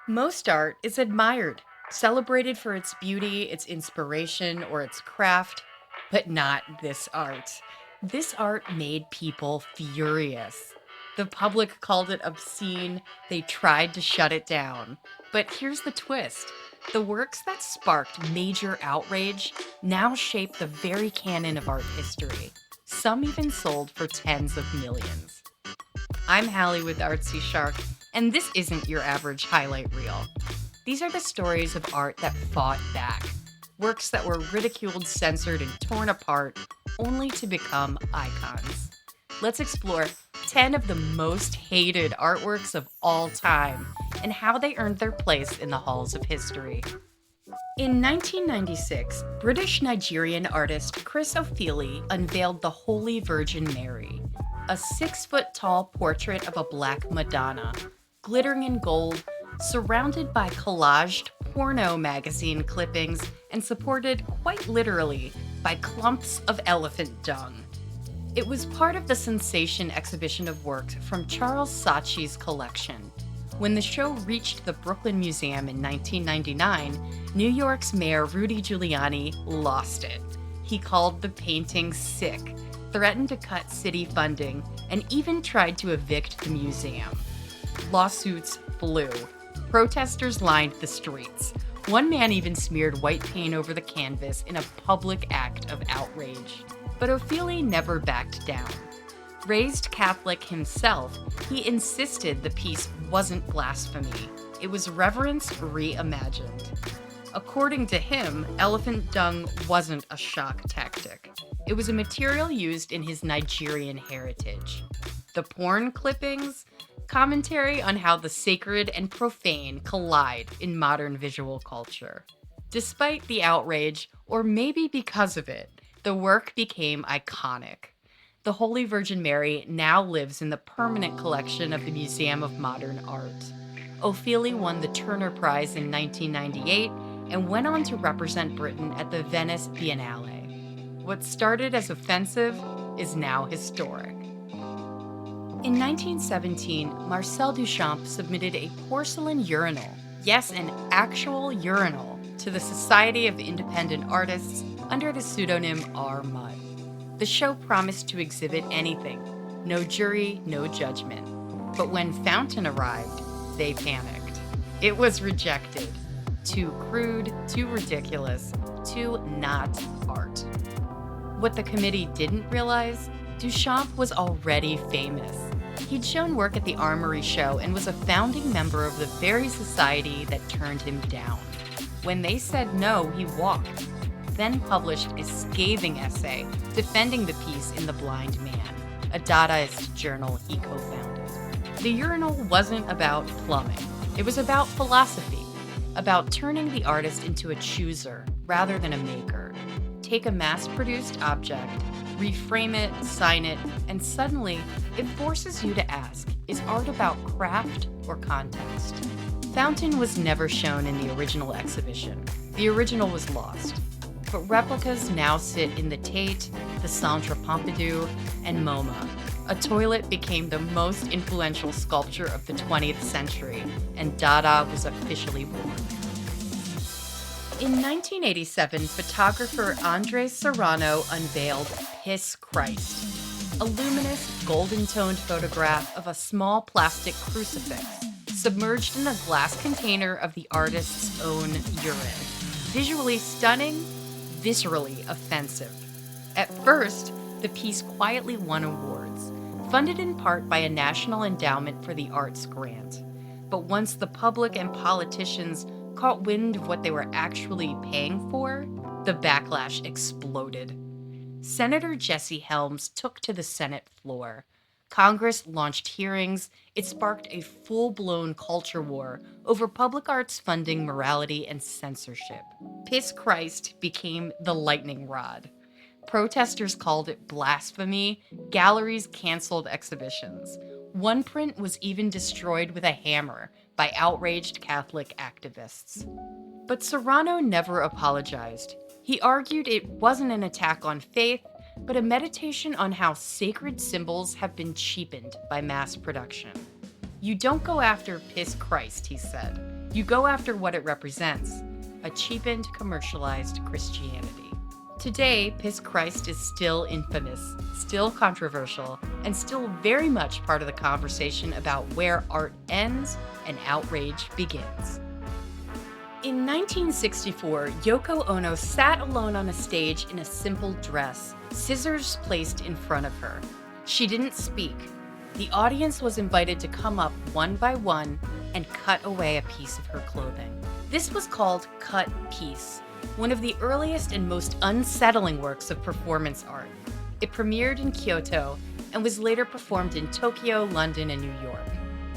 Most art is admired, celebrated for its beauty, its inspiration, or its craft, but not this art. This art made people furious. The public called it obscene, they tried to shut it down. But here's the twist: the works that sparked major outrage now shape the very canon of art history. Some even sold for tens of millions. I'm Hallie with Artsy Shark, and this isn't your average highlight reel. These are the stories of art that fought back, works that were ridiculed, censored, and torn apart, only to become icons. Let's explore 10 of the most hated artworks of all time and how they earned their place in the halls of history. In 1996, British Nigerian artist Chris Ofili unveiled the Holy Virgin Mary, a 6 foot tall portrait of a black Madonna, glittering in gold, surrounded by collaged porno magazine clippings and supported quite literally by clumps of elephant dung. It was part of the Sensation exhibition of works from Charles Saatchi's collection. When the show reached the Brooklyn Museum in 1999, New York's Mayor Rudy Giuliani lost it. He called the painting sick, threatened to cut city funding, and even tried to evict the museum. Lawsuits flew. Protesters lined the streets. One man even smeared white paint over the canvas in a public act of outrage. But Ofili never backed down. Raised Catholic himself, he insisted the piece wasn't blasphemy. It was reverence reimagined. According to him, elephant dung wasn't a shock tactic. It was a material used in his Nigerian heritage. The porn clippings? Commentary on how the sacred and profane collide in modern visual culture. Despite the outrage, or maybe because of it, the work became iconic. The Holy Virgin Mary now lives in the permanent collection of the Museum of Modern Art. Ofili won the Turner Prize in 1998 and went on to represent Britain at the Venice Biennale. What started as offensive is now historic. In 1917, Marcel Duchamp submitted a porcelain urinal, yes, an actual urinal, to the Society of Independent Artists under the pseudonym R. Mudd. The show promised to exhibit anything. No jury, no judgment. But when Fountain arrived, they panicked. It was rejected. Too crude, too ridiculous, too not art. What the committee didn't realize, Duchamp was already famous. He'd shown work at the Armory Show and was a founding member of the very society that turned him down. When they said no, he walked, then published a scathing essay defending the piece in The Blind Man, a Dadaist journal he co-founded. The urinal wasn't about plumbing. It was about philosophy, about turning the artist into a chooser rather than a maker. Take a mass-produced object, reframe it, sign it, and suddenly it forces you to ask, is art about craft or context? Fountain was never shown in the original exhibition. The original was lost. But replicas now sit in the Tate, the Centre Pompidou, and MoMA. A toilet became the most influential sculpture of the 20th century, and Dada was officially born. In 1987, photographer Andres Serrano unveiled Piss Christ, a luminous, golden-toned photograph of a small plastic crucifix submerged in the glass container of the artist's own urine. Visually stunning, viscerally offensive. At first, the piece quietly won awards, funded in part by a National Endowment for the Arts grant. But once the public and politicians caught wind of what they were actually paying for, the backlash exploded. Senator Jesse Helms took to the Senate floor. Congress launched hearings. It sparked a full-blown culture war over public arts funding, morality, and censorship. Piss Christ became the lightning rod. Protesters called it blasphemy. Galleries canceled exhibitions. One print was even destroyed with a hammer by outraged Catholic activists. But Serrano never apologized. He argued it wasn't an attack on faith, but a meditation on how sacred symbols have been cheapened by mass production. You don't go after Piss Christ, he said. You go after what it represents, a cheapened, commercialized Christianity. Today, Piss Christ is still infamous, still controversial, and still very much part of the conversation about where art ends and outrage begins. In 1964, Yoko Ono sat alone on a stage in a simple dress, scissors placed in front of her. She didn't speak. The audience was invited to come up one by one and cut away a piece of her clothing. This was called cut piece, one of the earliest and most unsettling works of performance art. It premiered in Kyoto and was later performed in Tokyo, London, and New York.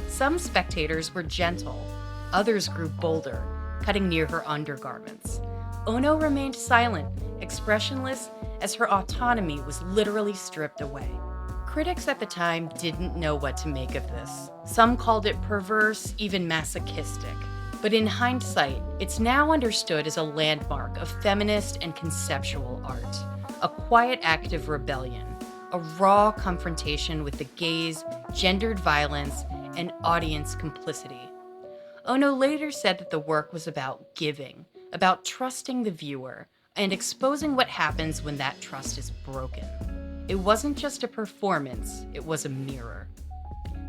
Some spectators were gentle, others grew bolder, cutting near her undergarments. Ono remained silent, expressionless, as her autonomy was literally stripped away. Critics at the time didn't know what to make of this. Some called it perverse, even masochistic. But in hindsight, it's now understood as a landmark of feminist and conceptual art, a quiet act of rebellion, a raw confrontation with the gaze, gendered violence, and audience complicity. Ono later said that the work was about giving, about trusting the viewer, and exposing what happens when that trust is broken. It wasn't just a performance, it was a mirror.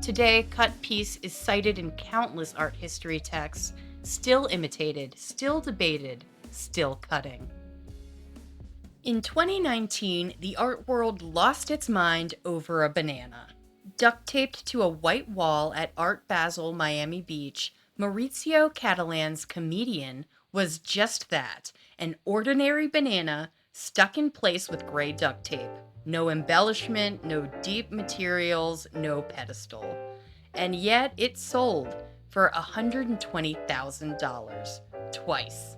Today, cut piece is cited in countless art history texts, still imitated, still debated, still cutting. In 2019, the art world lost its mind over a banana. Duct taped to a white wall at Art Basel Miami Beach, Maurizio Cattelan's Comedian was just that, an ordinary banana stuck in place with gray duct tape. No embellishment, no deep materials, no pedestal. And yet it sold for $120,000, twice.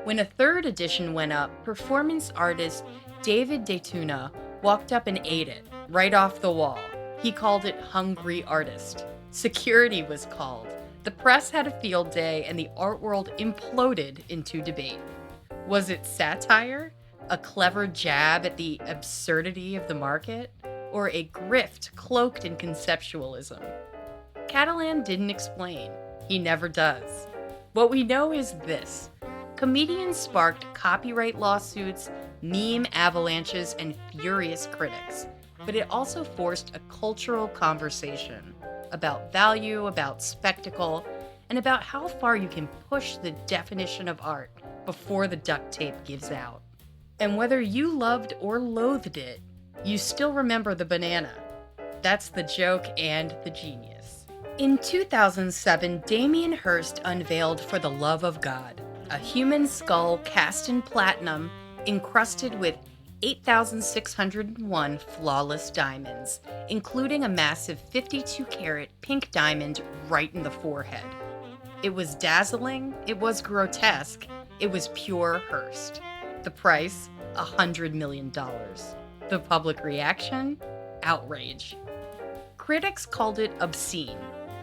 When a third edition went up, performance artist David DeTuna walked up and ate it, right off the wall. He called it Hungry Artist. Security was called. The press had a field day, and the art world imploded into debate. Was it satire? A clever jab at the absurdity of the market? Or a grift cloaked in conceptualism? Cattelan didn't explain. He never does. What we know is this. Comedian sparked copyright lawsuits, meme avalanches, and furious critics. But it also forced a cultural conversation about value, about spectacle, and about how far you can push the definition of art before the duct tape gives out. And whether you loved or loathed it, you still remember the banana. That's the joke and the genius. In 2007, Damien Hirst unveiled For the Love of God, a human skull cast in platinum, encrusted with 8,601 flawless diamonds, including a massive 52-carat pink diamond right in the forehead. It was dazzling, it was grotesque, it was pure Hirst. The price, $100 million. The public reaction, outrage. Critics called it obscene,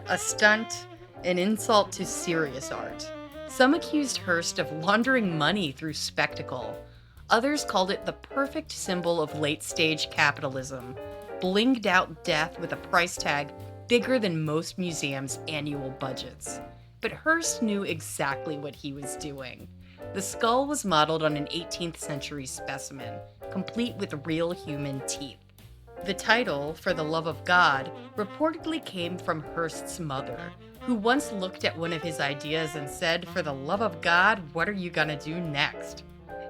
a stunt, an insult to serious art. Some accused Hirst of laundering money through spectacle. Others called it the perfect symbol of late-stage capitalism, blinged out death with a price tag bigger than most museums' annual budgets. But Hirst knew exactly what he was doing. The skull was modeled on an 18th century specimen, complete with real human teeth. The title, For the Love of God, reportedly came from Hirst's mother, who once looked at one of his ideas and said, "For the love of God, what are you gonna do next?"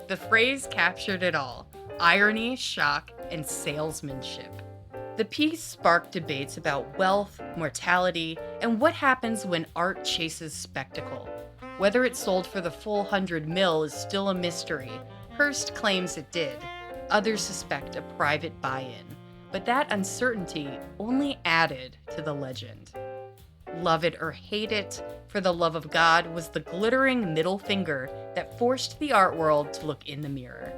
The phrase captured it all: irony, shock, and salesmanship. The piece sparked debates about wealth, mortality, and what happens when art chases spectacle. Whether it sold for the full $100 million is still a mystery. Hirst claims it did. Others suspect a private buy-in. But that uncertainty only added to the legend. Love it or hate it, For the Love of God was the glittering middle finger that forced the art world to look in the mirror.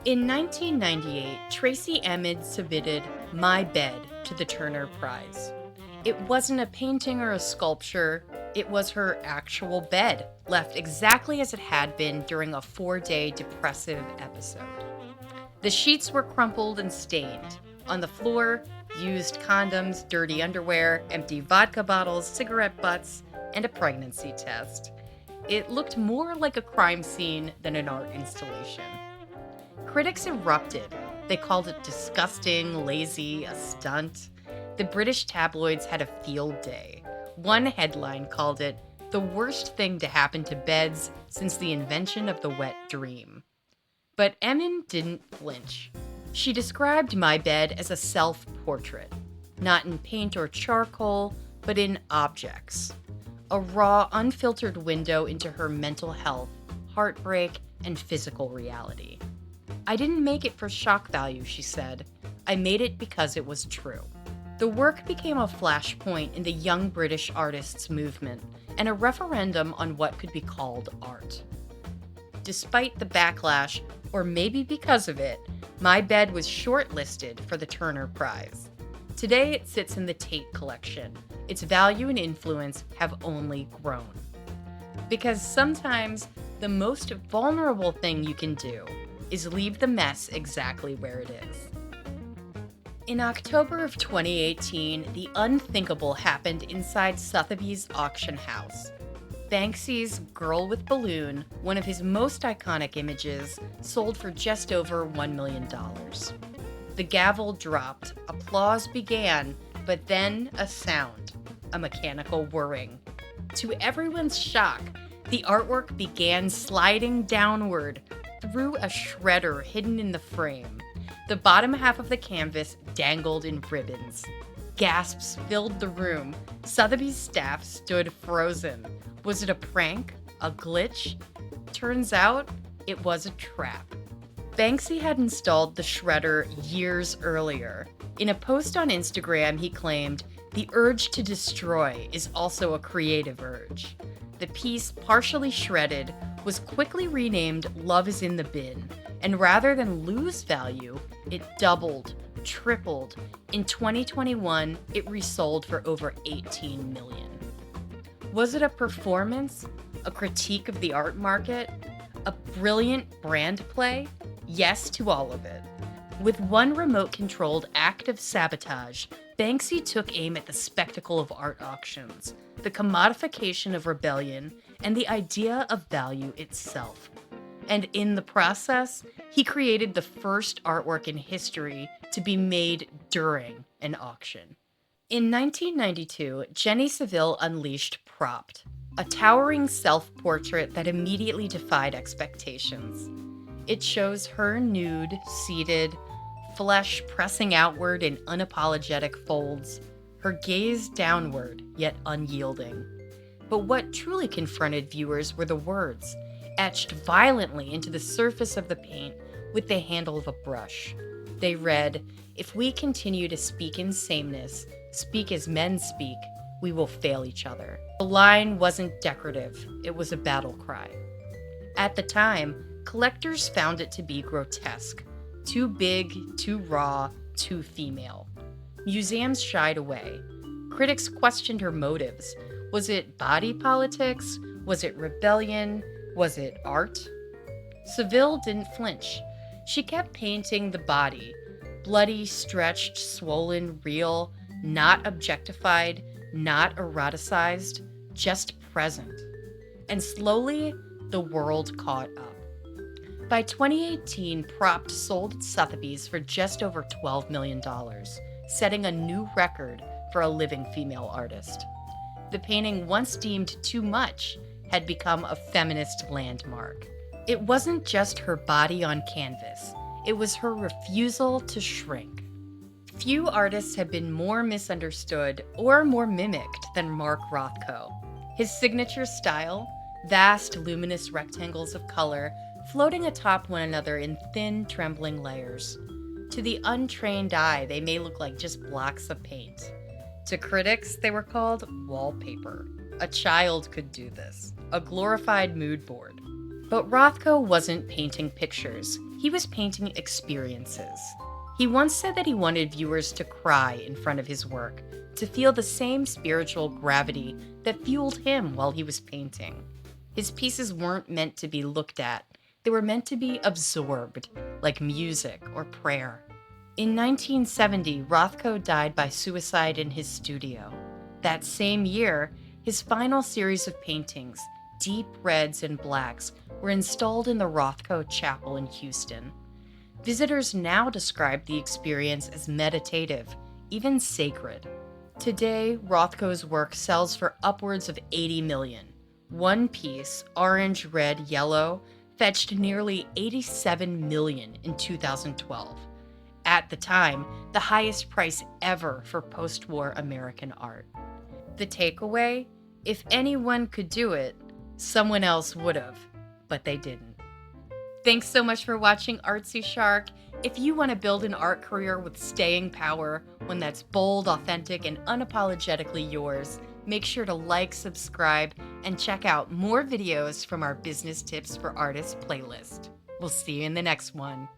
In 1998, Tracey Emin submitted My Bed to the Turner Prize. It wasn't a painting or a sculpture, it was her actual bed, left exactly as it had been during a 4-day depressive episode. The sheets were crumpled and stained. On the floor, used condoms, dirty underwear, empty vodka bottles, cigarette butts, and a pregnancy test. It looked more like a crime scene than an art installation. Critics erupted. They called it disgusting, lazy, a stunt. The British tabloids had a field day. One headline called it the worst thing to happen to beds since the invention of the wet dream. But Emin didn't flinch. She described my bed as a self-portrait, not in paint or charcoal, but in objects. A raw, unfiltered window into her mental health, heartbreak, and physical reality. I didn't make it for shock value, she said. I made it because it was true. The work became a flashpoint in the young British artists movement and a referendum on what could be called art. Despite the backlash, or maybe because of it, my bed was shortlisted for the Turner Prize. Today it sits in the Tate collection. Its value and influence have only grown. Because sometimes the most vulnerable thing you can do is leave the mess exactly where it is. In October of 2018, the unthinkable happened inside Sotheby's auction house. Banksy's Girl with Balloon, one of his most iconic images, sold for just over $1 million. The gavel dropped, applause began, but then a sound, a mechanical whirring. To everyone's shock, the artwork began sliding downward through a shredder hidden in the frame. The bottom half of the canvas dangled in ribbons. Gasps filled the room. Sotheby's staff stood frozen. Was it a prank? A glitch? Turns out, it was a trap. Banksy had installed the shredder years earlier. In a post on Instagram, he claimed, "The urge to destroy is also a creative urge." The piece, partially shredded, was quickly renamed Love is in the Bin, and rather than lose value, it doubled, tripled. In 2021, it resold for over $18 million. Was it a performance? A critique of the art market? A brilliant brand play? Yes to all of it. With one remote-controlled act of sabotage, Banksy took aim at the spectacle of art auctions, the commodification of rebellion, and the idea of value itself. And in the process, he created the first artwork in history to be made during an auction. In 1992, Jenny Saville unleashed Propped, a towering self-portrait that immediately defied expectations. It shows her nude, seated, flesh pressing outward in unapologetic folds, her gaze downward, yet unyielding. But what truly confronted viewers were the words, etched violently into the surface of the paint with the handle of a brush. They read, "If we continue to speak in sameness, speak as men speak, we will fail each other." The line wasn't decorative, it was a battle cry. At the time, collectors found it to be grotesque. Too big, too raw, too female. Museums shied away. Critics questioned her motives. Was it body politics? Was it rebellion? Was it art? Saville didn't flinch. She kept painting the body. Bloody, stretched, swollen, real, not objectified, not eroticized, just present. And slowly, the world caught up. By 2018, Propped sold at Sotheby's for just over $12 million, setting a new record for a living female artist. The painting, once deemed too much, had become a feminist landmark. It wasn't just her body on canvas, it was her refusal to shrink. Few artists have been more misunderstood or more mimicked than Mark Rothko. His signature style, vast luminous rectangles of color floating atop one another in thin, trembling layers. To the untrained eye, they may look like just blocks of paint. To critics, they were called wallpaper. A child could do this, a glorified mood board. But Rothko wasn't painting pictures, he was painting experiences. He once said that he wanted viewers to cry in front of his work, to feel the same spiritual gravity that fueled him while he was painting. His pieces weren't meant to be looked at, they were meant to be absorbed, like music or prayer. In 1970, Rothko died by suicide in his studio. That same year, His final series of paintings, deep reds and blacks, were installed in the Rothko Chapel in Houston. Visitors now describe the experience as meditative, even sacred. Today, Rothko's work sells for upwards of 80 million. One piece, orange, red, yellow, fetched nearly 87 million in 2012. At the time, the highest price ever for post-war American art. The takeaway? If anyone could do it, someone else would have, but they didn't. Thanks so much for watching Artsy Shark. If you want to build an art career with staying power, one that's bold, authentic, and unapologetically yours, make sure to like, subscribe, and check out more videos from our Business Tips for Artists playlist. We'll see you in the next one.